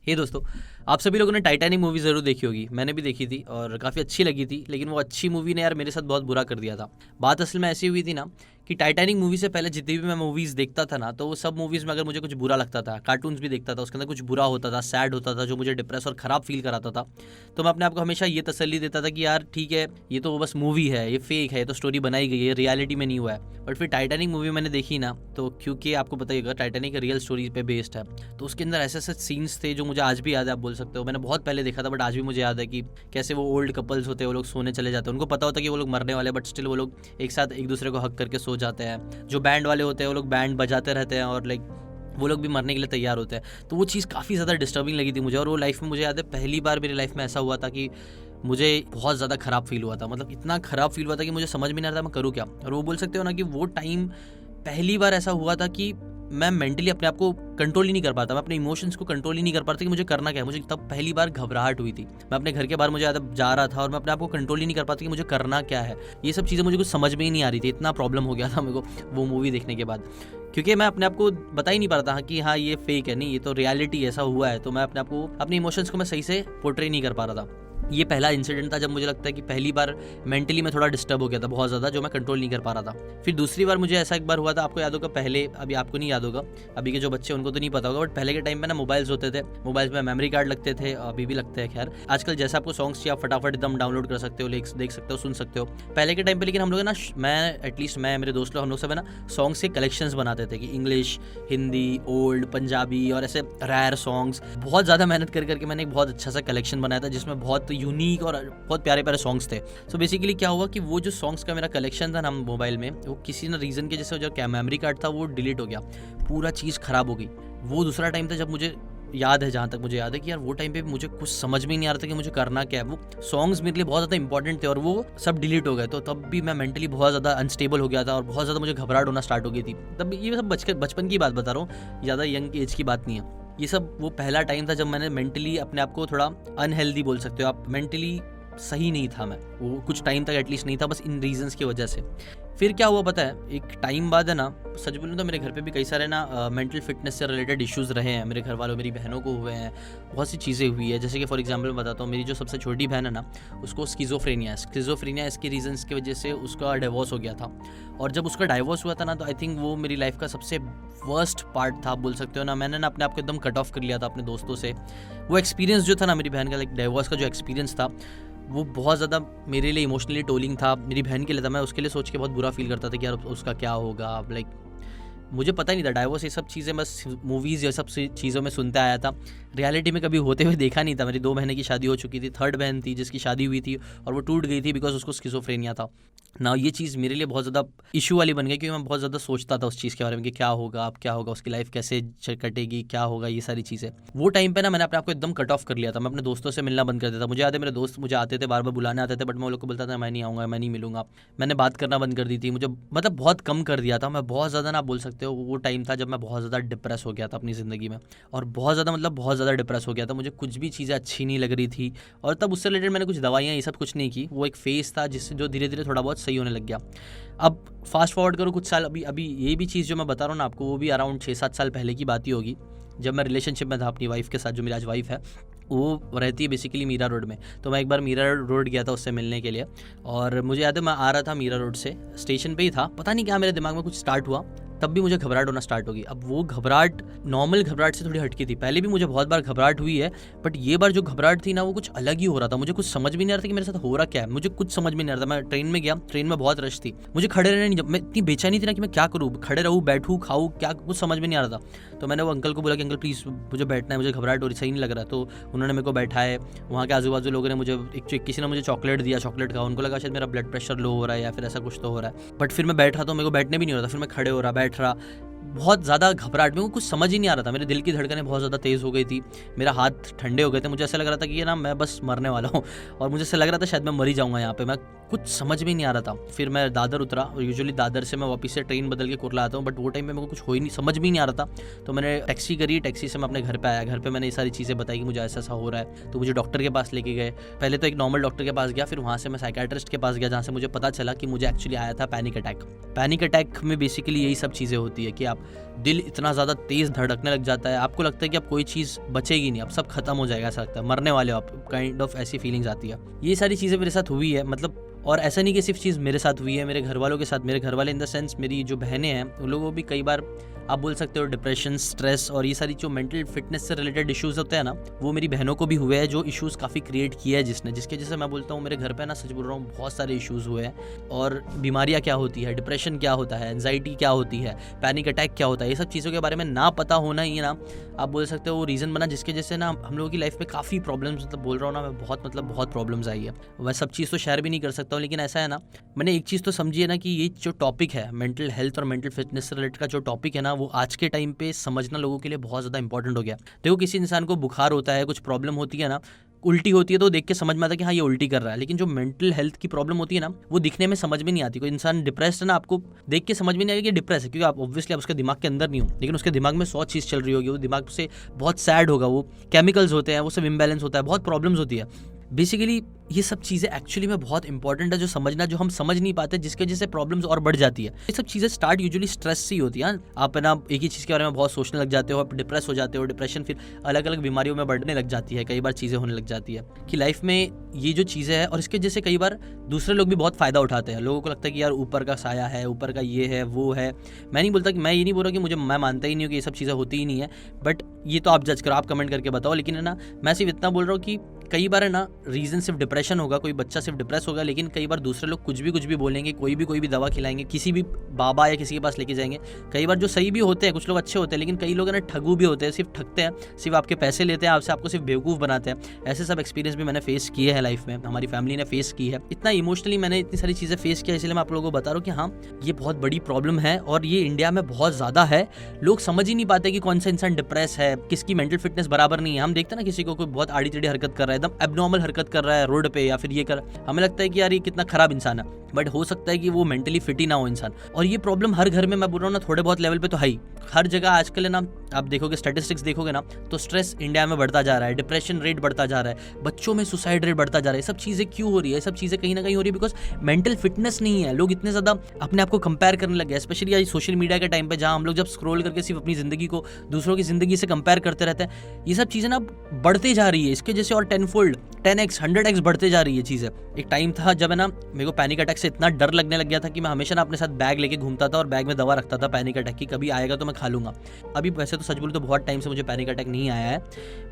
हे दोस्तों, आप सभी लोगों ने टाइटैनिक मूवी ज़रूर देखी होगी। मैंने भी देखी थी और काफ़ी अच्छी लगी थी, लेकिन वो अच्छी मूवी ने यार मेरे साथ बहुत बुरा कर दिया था। बात असल में ऐसी हुई थी ना कि टाइटैनिक मूवी से पहले जितनी भी मैं मूवीज़ देखता था ना, तो वो सब मूवीज़ में अगर मुझे कुछ बुरा लगता था, कार्टून्स भी देखता था, उसके अंदर कुछ बुरा होता था, सैड होता था, जो मुझे डिप्रेस और ख़राब फील कराता था, तो मैं अपने आप को हमेशा ये तसल्ली देता था कि यार ठीक है, ये तो बस मूवी है, ये फेक है, ये तो स्टोरी बनाई गई है, रियलिटी में नहीं हुआ है। बट फिर टाइटैनिक मूवी मैंने देखी ना, तो क्योंकि आपको पता ही होगा टाइटैनिक रियल स्टोरी पे बेस्ड है, तो उसके अंदर ऐसे ऐसे सीन्स थे जो मुझे आज भी याद है। आप बोल सकते हो मैंने बहुत पहले देखा था, बट आज भी मुझे याद है कि कैसे वो ओल्ड कपल्स होते हैं, वो लोग सोने चले जाते हैं, उनको पता होता है कि वो लोग मरने वाले, बट स्टिल वो लोग एक साथ एक दूसरे को हक करके सो जाते हैं। जो बैंड वाले होते हैं वो लोग बैंड बजाते रहते हैं और लाइक वो लोग भी मरने के लिए तैयार होते हैं। तो वो चीज़ काफ़ी ज़्यादा डिस्टर्बिंग लगी थी मुझे, और वो लाइफ में मुझे याद है पहली बार मेरी लाइफ में ऐसा हुआ था कि मुझे बहुत ज़्यादा ख़राब फील हुआ था। मतलब इतना ख़राब फील हुआ था कि मुझे समझ में नहीं आ रहा था मैं करूँ क्या। और वो बोल सकते हो ना कि वो टाइम पहली बार ऐसा हुआ था कि मैं मेंटली अपने आप को कंट्रोल ही नहीं कर पाता, मैं अपने इमोशंस को कंट्रोल ही नहीं कर पाता कि मुझे करना क्या है। मुझे तब पहली बार घबराहट हुई थी। मैं अपने घर के बाहर मुझे जा रहा था और मैं अपने आप को कंट्रोल ही नहीं कर पाता कि मुझे करना क्या है। ये सब चीज़ें मुझे कुछ समझ में ही नहीं आ रही थी। इतना प्रॉब्लम हो गया था मेरे को वो मूवी देखने के बाद, क्योंकि मैं अपने आप को बता ही नहीं पा रहा था कि हाँ ये फेक है, नहीं ये तो रियलिटी ऐसा हुआ है। तो मैं अपने आप को, अपने इमोशंस को मैं सही से पोर्ट्रे नहीं कर पा रहा था। ये पहला इंसिडेंट था जब मुझे लगता है कि पहली बार मेंटली मैं थोड़ा डिस्टर्ब हो गया था बहुत ज़्यादा, जो मैं कंट्रोल नहीं कर पा रहा था। फिर दूसरी बार मुझे ऐसा एक बार हुआ था, आपको याद होगा पहले, अभी आपको नहीं याद होगा, अभी के जो बच्चे उनको तो नहीं पता होगा, बट पहले के टाइम पे ना मोबाइल्स होते थे, मोबाइल्स में मेमोरी कार्ड लगते थे, अभी भी लगते हैं। खैर आजकल जैसे आपको सॉन्ग्स चाहिए आप फटाफट एकदम डाउनलोड कर सकते हो, देख सकते हो, सुन सकते हो। पहले के टाइम पे लेकिन हम लोग ना, मैं मेरे दोस्त लोग, हम लोग सब है ना सॉन्ग्स के कलेक्शंस बनाते थे कि इंग्लिश, हिंदी, ओल्ड, पंजाबी और ऐसे रैर सॉन्ग्स। बहुत ज़्यादा मेहनत करके मैंने एक बहुत अच्छा सा कलेक्शन बनाया था जिसमें बहुत यूनिक और बहुत प्यारे प्यारे सॉन्ग्स थे। सो बेसिकली क्या हुआ कि वो जो सॉन्ग्स का मेरा कलेक्शन था ना मोबाइल में, वो किसी ना रीज़न के जैसे जो मेमोरी कार्ड था वो डिलीट हो गया, पूरा चीज़ ख़राब हो गई। वो दूसरा टाइम था जब मुझे याद है, जहाँ तक मुझे याद है कि यार वो टाइम पे मुझे कुछ समझ में नहीं आ रहा था कि मुझे करना क्या है। वो सॉन्ग्स मेरे लिए बहुत ज़्यादा इंपॉर्टेंट थे और वो सब डिलीट हो गए, तो तब भी मैं मेंटली बहुत ज़्यादा अनस्टेबल हो गया था और बहुत ज़्यादा मुझे घबराहट होना स्टार्ट हो गई थी। तब ये सब बचपन की बात बता रहा हूँ, ज़्यादा यंग एज की बात नहीं है। ये सब वो पहला टाइम था जब मैंने मेंटली अपने आप को थोड़ा अनहेल्दी बोल सकते हो आप, मेंटली सही नहीं था मैं, वो कुछ टाइम तक एटलीस्ट नहीं था, बस इन रीजंस की वजह से। फिर क्या हुआ पता है, एक टाइम बाद है ना, सच बोलूँ तो मेरे घर पे भी कई सारे ना मेंटल फिटनेस से रिलेटेड इश्यूज़ रहे हैं। मेरे घर वालों, मेरी बहनों को हुए हैं, बहुत सी चीज़ें हुई है। जैसे कि फॉर एग्जांपल बताता हूँ, मेरी जो सबसे छोटी बहन है ना, उसको स्किज़ोफ्रेनिया इसकी रीजंस की वजह से उसका डिवोर्स हो गया था। और जब उसका डाइवोर्स हुआ था ना, तो आई थिंक वो मेरी लाइफ का सबसे वर्स्ट पार्ट था, बोल सकते हो ना। मैंने ना अपने आप को एकदम कट ऑफ कर लिया था अपने दोस्तों से। वो एक्सपीरियंस जो था ना मेरी बहन का, लाइक डाइवोर्स का जो एक्सपीरियंस था, वो बहुत ज़्यादा मेरे लिए इमोशनली टोलिंग था। मेरी बहन के लिए था, मैं उसके लिए सोच के बहुत बुरा फील करता था कि यार उसका क्या होगा। लाइक मुझे पता ही नहीं था डाइवोर्स, ये सब चीज़ें बस मूवीज़ ये सब चीज़ों में सुनते आया था, रियलिटी में कभी होते हुए देखा नहीं था। मेरी 2 बहनें की शादी हो चुकी थी, थर्ड बहन थी जिसकी शादी हुई थी और वो टूट गई थी बिकॉज उसको स्किज़ोफ्रेनिया था ना। ये चीज़ मेरे लिए बहुत ज़्यादा इशू वाली बन गई, क्योंकि मैं बहुत ज़्यादा सोचता था उस चीज़ के बारे में कि क्या होगा, अब क्या होगा, उसकी लाइफ कैसे कटेगी, क्या होगा, ये सारी चीज़ें। वो टाइम पे ना मैंने अपने आप को एकदम कट ऑफ कर लिया था। मैं अपने दोस्तों से मिलना बंद कर देता। मुझे याद है मेरे दोस्त मुझे आते थे, बार बार बुलाने आते थे, बट मैं उन लोग को बोलता था मैं नहीं आऊँगा, मैं नहीं मिलूंगा। मैंने बात करना बंद कर दी थी, मुझे मतलब बहुत कम कर दिया था। मैं बहुत ज़्यादा ना बोल सकते हो, वो टाइम था जब मैं बहुत ज़्यादा डिप्रेस हो गया था अपनी ज़िंदगी में, और बहुत ज़्यादा मतलब बहुत ज़्यादा डिप्रेस हो गया था। मुझे कुछ भी चीज़ें अच्छी नहीं लग रही थी, और तब उससे रिलेटेड मैंने कुछ दवाइयाँ ये सब कुछ नहीं की। वो एक फेज़ था जिससे जो धीरे धीरे थोड़ा बहुत सही होने लग गया। अब फास्ट फॉरवर्ड करो कुछ साल, अभी ये भी चीज़ जो मैं बता रहा हूँ ना आपको, वो भी अराउंड 6-7 साल पहले की बात ही होगी, जब मैं रिलेशनशिप में था अपनी वाइफ के साथ। जो मेरी आज वाइफ है वो रहती है बेसिकली मीरा रोड में। तो मैं एक बार मीरा रोड गया था उससे मिलने के लिए, और मुझे याद है मैं आ रहा था मीरा रोड से, स्टेशन पे ही था, पता नहीं क्या मेरे दिमाग में कुछ स्टार्ट हुआ, तब भी मुझे घबराहट होना स्टार्ट होगी। अब वो घबराहट नॉर्मल घबराहट से थोड़ी हटकी थी। पहले भी मुझे बहुत बार घबराहट हुई है, बट ये बार जो घबराहट थी ना, वो कुछ अलग ही हो रहा था। मुझे कुछ समझ भी नहीं आ रहा था कि मेरे साथ हो रहा क्या है, मुझे कुछ समझ में नहीं आ रहा था। मैं ट्रेन में गया, ट्रेन में बहुत रश थी, मुझे खड़े रहने नहीं, मैं इतनी बेचैनी थी ना कि मैं क्या करूँ, खड़े रहूँ, बैठूँ, खाऊँ, क्या, कुछ समझ में नहीं आ रहा था। तो मैंने वो अंकल को बोला कि अंकल प्लीज़ मुझे बैठना है, मुझे घबराहट हो रही, सही नहीं लग रहा। तो उन्होंने मेरे को बैठाए। वहाँ के आजू बाजू लोगों ने मुझे किसी ने मुझे चॉकलेट दिया, चॉकलेट खाओ, उनको लगा शायद मेरा ब्लड प्रेशर लो हो रहा है या फिर ऐसा कुछ तो हो रहा है। बट फिर मैं बैठ रहा, तो मेरे को बैठने भी नहीं हो रहा था। फिर मैं खड़े हो रहा, बैठ रहा, बहुत ज़्यादा घबराहट में, वो कुछ समझ ही नहीं आ रहा था। मेरे दिल की धड़कनें बहुत ज़्यादा तेज़ हो गई थी, मेरा हाथ ठंडे हो गए थे, मुझे ऐसा लग रहा था कि ये ना मैं बस मरने वाला हूँ, और मुझे ऐसा लग रहा था शायद मैं मर ही जाऊँगा यहाँ पे। मैं कुछ समझ में नहीं आ रहा था। फिर मैं दादर उतरा, और यूजुअली दादर से मैं वापस से ट्रेन बदल के कुर्ला आता हूँ, बट वो टाइम पे मेरे को कुछ हो ही नहीं, समझ भी नहीं आ रहा था। तो मैंने टैक्सी करी, टैक्सी से मैं अपने घर पे आया। घर पे मैंने ये सारी चीज़ें बताई कि मुझे ऐसा ऐसा हो रहा है। तो मुझे डॉक्टर के पास लेके गए। पहले तो एक नॉर्मल डॉक्टर के पास गया, फिर वहाँ से मैं साइकियाट्रिस्ट के पास गया, जहाँ से मुझे पता चला कि मुझे एक्चुअली आया था पैनिक अटैक। पैनिक अटैक में बेसिकली यही सब चीज़ें होती है कि आप, दिल इतना ज़्यादा तेज़ धड़कने लग जाता है, आपको लगता है कि अब कोई चीज़ बचेगी नहीं, अब सब खत्म हो जाएगा, ऐसा लगता है, मरने वाले हो आप, काइंड ऑफ ऐसी फीलिंग्स आती है। ये सारी चीज़ें मेरे साथ हुई है, मतलब, और ऐसा नहीं कि सिर्फ चीज़ मेरे साथ हुई है, मेरे घर वालों के साथ, मेरे घर वाले इन द सेंस मेरी जो बहनें हैं उन लोगों को भी कई बार आप बोल सकते हो डिप्रेशन, स्ट्रेस और ये सारी जो मेंटल फिटनेस से रिलेटेड इश्यूज होते हैं ना, वो मेरी बहनों को भी हुए हैं, जो इश्यूज काफ़ी क्रिएट किया है जिसने, जिसके जैसे मैं बोलता हूँ मेरे घर पे ना, सच बोल रहा हूँ, बहुत सारे इश्यूज हुए हैं। और बीमारियाँ क्या होती है, डिप्रेशन क्या होता है, एंजाइटी क्या होती है, पैनिक अटैक क्या होता है, ये सब चीज़ों के बारे में ना पता होना ही ना, आप बोल सकते हो वो रीज़न बना जिसके जैसे ना हम लोगों की लाइफ में काफ़ी प्रॉब्लम्स, मतलब बोल रहा हूँ ना मैं, बहुत प्रॉब्लम्स आई है। मैं सब चीज़ तो शेयर भी नहीं कर सकता हूँ, लेकिन ऐसा है ना, मैंने एक चीज़ तो समझी है ना कि ये जो टॉपिक है मेंटल हेल्थ और मेंटल फिटनेस से रिलेटेड का जो टॉपिक है ना, वो आज के टाइम पे समझना लोगों के लिए बहुत ज़्यादा इंपॉर्टेंट हो गया। देखो, किसी इंसान को बुखार होता है, कुछ प्रॉब्लम होती है ना, उल्टी होती है, तो देख के समझ में आता है कि हाँ ये उल्टी कर रहा है, लेकिन जो मेंटल हेल्थ की प्रॉब्लम होती है ना, वो दिखने में समझ में नहीं आती। कोई इंसान डिप्रेस्ड है ना, आपको देख के समझ में नहीं आएगा कि डिप्रेस है, क्योंकि आप ऑब्वियसली आप उसके दिमाग के अंदर नहीं हो, लेकिन उसके दिमाग में 100 चीज़ चल रही होगी, वो दिमाग से बहुत सैड होगा, वो केमिकल्स होते हैं, वो सब इम्बैलेंस होता है, बहुत प्रॉब्लम्स होती है। बेसिकली ये सब चीज़ें एक्चुअली में बहुत इंपॉर्टेंट है जो समझना, जो हम समझ नहीं पाते, जिसके वजह से प्रॉब्लम्स और बढ़ जाती है। ये सब चीज़ें स्टार्ट यूजुअली स्ट्रेस से ही होती है। आप है ना एक ही चीज़ के बारे में बहुत सोचने लग जाते हो, आप डिप्रेस हो जाते हो, डिप्रेशन फिर अलग अलग बीमारियों में बढ़ने लग जाती है, कई बार चीज़ें होने लग जाती है कि लाइफ में ये जो चीज़ें हैं, और इसके जैसे कई बार दूसरे लोग भी बहुत फ़ायदा उठाते हैं। लोगों को लगता है कि यार ऊपर का साया है, ऊपर का ये है, वो है। मैं नहीं बोलता कि मैं ये नहीं बोल रहा कि मैं मानता ही नहीं हूँ कि ये सब चीज़ें होती ही नहीं है, बट ये तो आप जज करो, आप कमेंट करके बताओ। लेकिन है ना, मैं सिर्फ इतना बोल रहा हूँ कि कई बार है ना, रीज़न सिर्फ डिप्रेशन होगा, कोई बच्चा सिर्फ डिप्रेस होगा, लेकिन कई बार दूसरे लोग कुछ भी बोलेंगे, कोई भी दवा खिलाएंगे, किसी भी बाबा या किसी के पास लेके जाएंगे। कई बार जो सही भी होते हैं, कुछ लोग अच्छे होते हैं, लेकिन कई लोग है ना ठगू भी होते हैं, सिर्फ ठगते हैं, सिर्फ आपके पैसे लेते हैं आपसे, आपको सिर्फ बेवकूफ़ बनाते हैं। ऐसे सब एक्सपीरियंस भी मैंने फेस किए हैं लाइफ में, हमारी फैमिली ने फेस की है। इतना इमोशनली मैंने इतनी सारी चीज़ें फेस किया, इसलिए मैं आप लोगों को बता रहा हूँ कि हाँ, ये बहुत बड़ी प्रॉब्लम है और ये इंडिया में बहुत ज़्यादा है। लोग समझ ही नहीं पाते कि कौन सा इंसान डिप्रेस है, किसकी मेंटल फिटनेस बराबर नहीं है। हम देखते हैं ना, किसी को कोई बहुत आड़ी टेढ़ी हरकत कर रहा है, एकदम एबनॉर्मल हरकत कर रहा है रोड पे, या फिर ये कर, हमें लगता है कि यार ये कितना खराब इंसान है, बट हो सकता है कि वो मेंटली फिट ही ना हो इंसान। और ये प्रॉब्लम हर घर में, मैं बोल रहा हूँ ना, थोड़े बहुत लेवल पे तो है ही, हर जगह आजकल है ना। आप देखोगे, स्टैटिस्टिक्स देखोगे ना, तो स्ट्रेस इंडिया में बढ़ता जा रहा है, डिप्रेशन रेट बढ़ता जा रहा है, बच्चों में सुसाइड रेट बढ़ता जा रहा है। सब चीज़ें क्यों हो रही है? सब चीज़ें कहीं ना कहीं हो रही है बिकॉज मेंटल फिटनेस नहीं है। लोग इतने ज़्यादा अपने आप को कंपेयर करने लगे, स्पेशली आज सोशल मीडिया के टाइम पे, जहाँ हम लोग जब स्क्रॉल करके सिर्फ अपनी ज़िंदगी को दूसरों की ज़िंदगी से कंपेयर करते रहते हैं। ये सब चीज़ें ना बढ़ते जा रही है, इसके जैसे और 10-fold 10x 100x बढ़ते जा रही है चीज़ें। एक टाइम था जब है ना, मेरे को पैनिक अटैक से इतना डर लगने लग गया था कि मैं हमेशा ना अपने साथ बैग लेके घूमता था और बैग में दवा रखता था पैनिक अटैक की, कभी आएगा तो मैं खा लूंगा। अभी वैसे तो सच बोलूं तो बहुत टाइम से मुझे पैनिक अटैक नहीं आया है,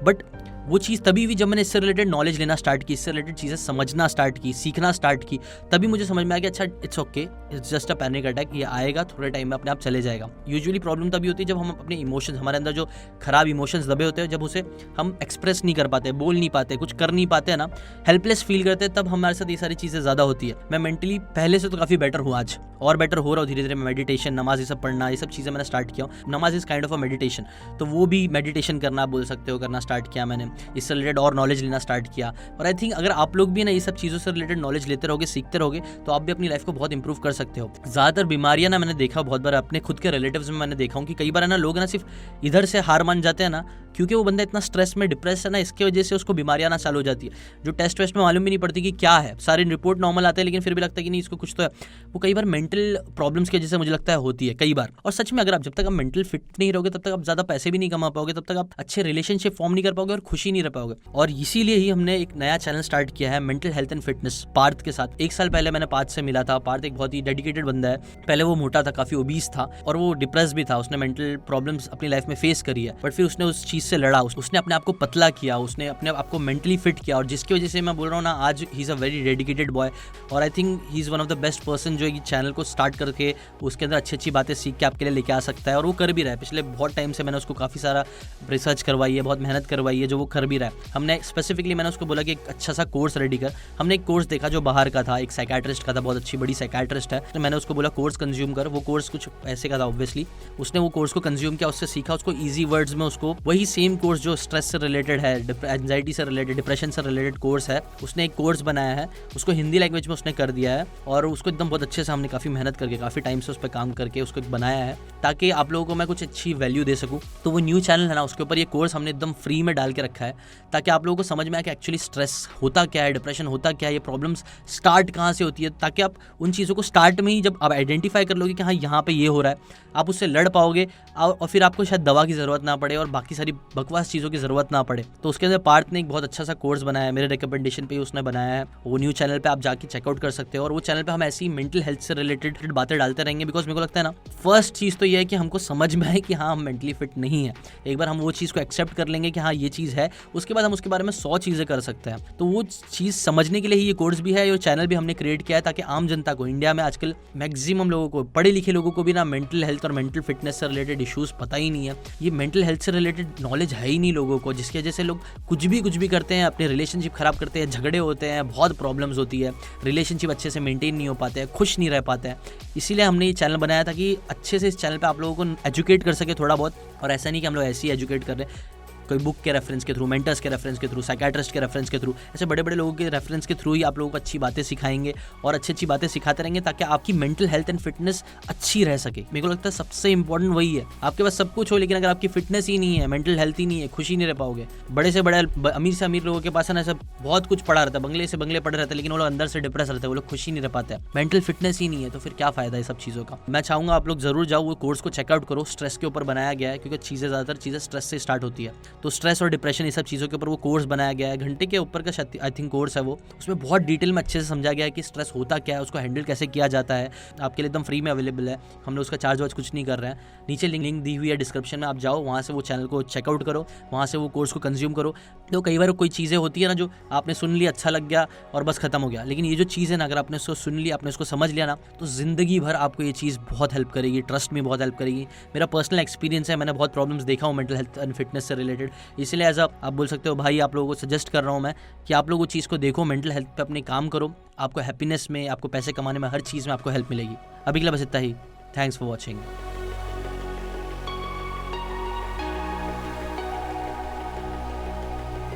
बट वो चीज़ तभी भी जब मैंने इससे रिलेटेड नॉलेज लेना स्टार्ट की, इससे रिलेटेड चीज़ें समझना स्टार्ट की, सीखना स्टार्ट की, तभी मुझे समझ में आया कि अच्छा, it's okay, it's just a panic attack, ये आएगा, थोड़े टाइम में अपने आप चले जाएगा। यूजुअली प्रॉब्लम तभी होती है जब हम अपने इमोशंस, हमारे अंदर जो खराब इमोशंस दबे होते हैं, जब उसे हम एक्सप्रेस नहीं कर पाते, बोल नहीं पाते, कुछ कर नहीं पाते ना, हेल्पलेस फील करते हैं, तब हमारे साथ ये सारी चीज़ें ज़्यादा होती है। मैं मेंटली पहले से तो काफ़ी बेटर हूँ, आज और बेटर हो रहा हूँ धीरे धीरे। मेडिटेशन, नमाज, ये सब पढ़ना, ये सब चीज़ें मैंने स्टार्ट किया हूँ। नमाज is kind of a meditation, तो वो भी मेडिटेशन करना बोल सकते हो, करना स्टार्ट किया मैंने। इससे रिलेटेड और नॉलेज लेना स्टार्ट किया, और आई थिंक अगर आप लोग भी ना ये सब चीज़ों से रिलेटेड नॉलेज लेते रहोगे, सीखते रहोगे, तो आप भी अपनी लाइफ को बहुत इंप्रूव कर सकते हो। ज़्यादातर बीमारियां ना मैंने देखा बहुत बार अपने खुद के रिलेटिव्स में, मैंने देखा हूँ कि कई बार है ना, लोग ना सिर्फ इधर से हार मान जाते हैं ना, क्योंकि वो बंदा इतना स्ट्रेस में, डिप्रेस है ना, इसके वजह से उसको बीमारियां ना चालू हो जाती है, जो टेस्ट वेस्ट में मालूम भी नहीं पड़ती कि क्या है। सारे रिपोर्ट नॉर्मल आते हैं, लेकिन फिर भी लगता है कि नहीं, इसको कुछ तो है। वो कई बार मेंटल प्रॉब्लम्स की वजह से मुझे लगता है होती है कई बार। और सच में, अगर आप जब तक आप मेंटल फिट नहीं रहोगे, तब तक आप ज़्यादा पैसे भी नहीं कमा पाओगे, तब तक आप अच्छे रिलेशनशिप फॉर्म नहीं कर पाओगे और खुशी नहीं रह पाओगे। और इसीलिए ही हमने एक नया चैनल स्टार्ट किया है, mental health and fitness, Parth के साथ। 1 साल पहले मैंने पार्थ से मिला था। पार्थ एक बहुत ही डेडिकेटेड बंदा है। पहले वो मोटा था, काफ़ी ओबीस था, और वो डिप्रेस भी था। उसने मेंटल प्रॉब्लम्स अपनी लाइफ में फेस करी है, बट फिर उसने उस चीज़ से लड़ा, उसने अपने आप को पतला किया, उसने अपने आप को मेंटली फिट किया, और जिसकी वजह से मैं बोल रहा हूँ ना, आज he is a very dedicated boy. और I think he is one of the best person जो ये चैनल को स्टार्ट करके उसके अंदर अच्छी अच्छी बातें सीख के आपके लिए लेके आ सकता है, और वो कर भी रहा है। पिछले बहुत टाइम से मैंने उसको काफ़ी सारा रिसर्च करवाई है, बहुत मेहनत करवाई है, जो वो कर भी रहा है। हमने स्पेसिफिकली, मैंने उसको बोला कि एक अच्छा सा कोर्स रेडी कर। हमने एक कोर्स देखा जो बाहर का था, एक साइकाट्रिस्ट का था, बहुत अच्छी बड़ी साइकाट्रिस्ट है। तो मैंने उसको बोला कोर्स कंज्यूम कर। वो कोर्स कुछ पैसे का था ऑब्वियसली। उसने वो कोर्स को कंज्यूम किया, उससे सीखा, उसको ईजी वर्ड्स में उसको वही सेम कोर्स जो स्ट्रेस से रिलेटेड है, एंजाइटी से रिलेटेड, डिप्रेशन से रिलेटेड कोर्स है, उसने एक कोर्स बनाया है, उसको हिंदी लैंग्वेज में उसने कर दिया है, और उसको एकदम बहुत अच्छे से हमने काफ़ी मेहनत करके, काफ़ी टाइम से उस पर काम करके उसको बनाया है, ताकि आप लोगों को मैं कुछ अच्छी वैल्यू दे सकूँ। तो वो न्यू चैनल है ना, उसके ऊपर ये कोर्स हमने एकदम फ्री में डाल के रखा रखा है ताकि आप लोगों को समझ में आए कि एक्चुअली स्ट्रेस होता क्या है, डिप्रेशन होता क्या है, ये प्रॉब्लम्स स्टार्ट कहाँ से होती है, ताकि आप उन चीज़ों को स्टार्ट में ही जब आप आइडेंटिफाई कर लोगे कि हाँ यहाँ पे ये हो रहा है, आप उससे लड़ पाओगे और फिर आपको शायद दवा की ज़रूरत ना पड़े और बाकी सारी बकवास चीज़ों की ज़रूरत ना पड़े। तो उसके अंदर पार्थ ने एक बहुत अच्छा सा कोर्स बनाया है, मेरे रिकमेंडेशन पे उसने बनाया है, वो न्यू चैनल पे आप जाके चेकआउट कर सकते हो। और वो चैनल पे हम ऐसी मेंटल हेल्थ से रिलेटेड बातें डालते रहेंगे, बिकॉज मेरे को लगता है ना, फर्स्ट चीज़ तो ये है कि हमको समझ में आए कि हाँ हम मेंटली फिट नहीं है। एक बार हम वो चीज़ को एक्सेप्ट कर लेंगे कि हाँ ये चीज़ है, उसके बाद हम उसके बारे में 100 चीज़ें कर सकते हैं। तो वो चीज़ समझने के लिए ही ये कोर्स भी है, और चैनल भी हमने क्रिएट किया है ताकि आम जनता को, इंडिया में आजकल मैक्सिमम लोगों को, पढ़े लिखे लोगों को भी ना मेंटल हेल्थ और मेंटल फिटनेस से रिलेटेड इश्यूज पता ही नहीं है। ये मेंटल हेल्थ से रिलेटेड नॉलेज है ही नहीं लोगों को, जिसकी वजह से लोग कुछ भी करते हैं, अपने रिलेशनशिप खराब करते हैं, झगड़े होते हैं, बहुत प्रॉब्लम्स होती है, रिलेशनशिप अच्छे से मेंटेन नहीं हो पाते हैं, खुश नहीं रह पाते हैं। इसीलिए हमने ये चैनल बनाया था कि अच्छे से इस चैनल पे आप लोगों को एजुकेट कर सके थोड़ा बहुत। और ऐसा नहीं कि हम लोग ऐसे ही एजुकेट कर रहे हैं, कोई बुक के रेफरेंस के थ्रू, मेंटर्स के रेफरेंस के थ्रू, साइकियाट्रिस्ट के रेफरेंस के थ्रू, ऐसे बड़े बड़े लोगों के रेफरेंस के थ्रू ही आप लोगों को अच्छी बातें सिखाएंगे और अच्छी बातें सिखाते रहेंगे ताकि आपकी मेंटल हेल्थ एंड फिटनेस अच्छी रह सके। मेरे को लगता है सबसे इंपॉर्टेंट वही है। आपके पास सब कुछ हो लेकिन अगर आपकी फिटनेस ही नहीं है, मेंटल हेल्थ ही नहीं है, खुशी नहीं रह पाओगे। बड़े से बड़े, अमीर से अमीर लोगों के पास है ना, सब बहुत कुछ पड़ा रहता है, बंगले से बंगले पड़े रहते हैं, लेकिन वो लोग अंदर से डिप्रेस रहते हैं, वो लोग खुशी नहीं रह पाते हैं। मेंटल फिटनेस ही नहीं है तो फिर क्या फायदा है सब चीज़ों का। मैं चाहूँगा आप लोग जरूर जाओ, वो कोर्स को चेकआउट करो। स्ट्रेस के ऊपर बनाया गया है, क्योंकि ज़्यादातर चीज़ें स्ट्रेस से स्टार्ट होती है। तो स्ट्रेस और डिप्रेशन, ये सब चीज़ों के ऊपर वो कोर्स बनाया गया है। घंटे के ऊपर का आई थिंक कोर्स है वो। उसमें बहुत डिटेल में अच्छे से समझा गया है कि स्ट्रेस होता क्या है, उसको हैंडल कैसे किया जाता है। आपके लिए एकदम फ्री में अवेलेबल है, हम लोग उसका चार्ज वार्ज कुछ नहीं कर रहे हैं। नीचे लिंक दी हुई है डिस्क्रिप्शन में, आप जाओ वहाँ से वो चैनल को चेकआउट करो, वहाँ से वो कोर्स को कंज्यूम करो। तो कई बार कोई चीज़ें होती है ना, जो आपने सुन लिया, अच्छा लग गया और बस खत्म हो गया, लेकिन ये जो चीज़ है ना, अगर आपने उसको सुन लिया, आपने उसको समझ लिया ना, तो ज़िंदगी भर आपको ये चीज़ बहुत हेल्प करेगी। ट्रस्ट में बहुत हेल्प करेगी। मेरा पर्सनल एक्सपीरियंस है, मैंने बहुत प्रॉब्लम्स देखा हूँ मेंटल हेल्थ एंड फिटनेस से रिलेटेड। इसलिए एज आप बोल सकते हो भाई, आप लोगों को सजेस्ट कर रहा हूँ मैं कि आप लोग वो चीज़ को देखो, मेंटल हेल्थ पे अपने काम करो। आपको हैप्पीनेस में, आपको पैसे कमाने में, हर चीज़ में आपको हेल्प मिलेगी। अभी के लिए बस इतना ही। Thanks for watching.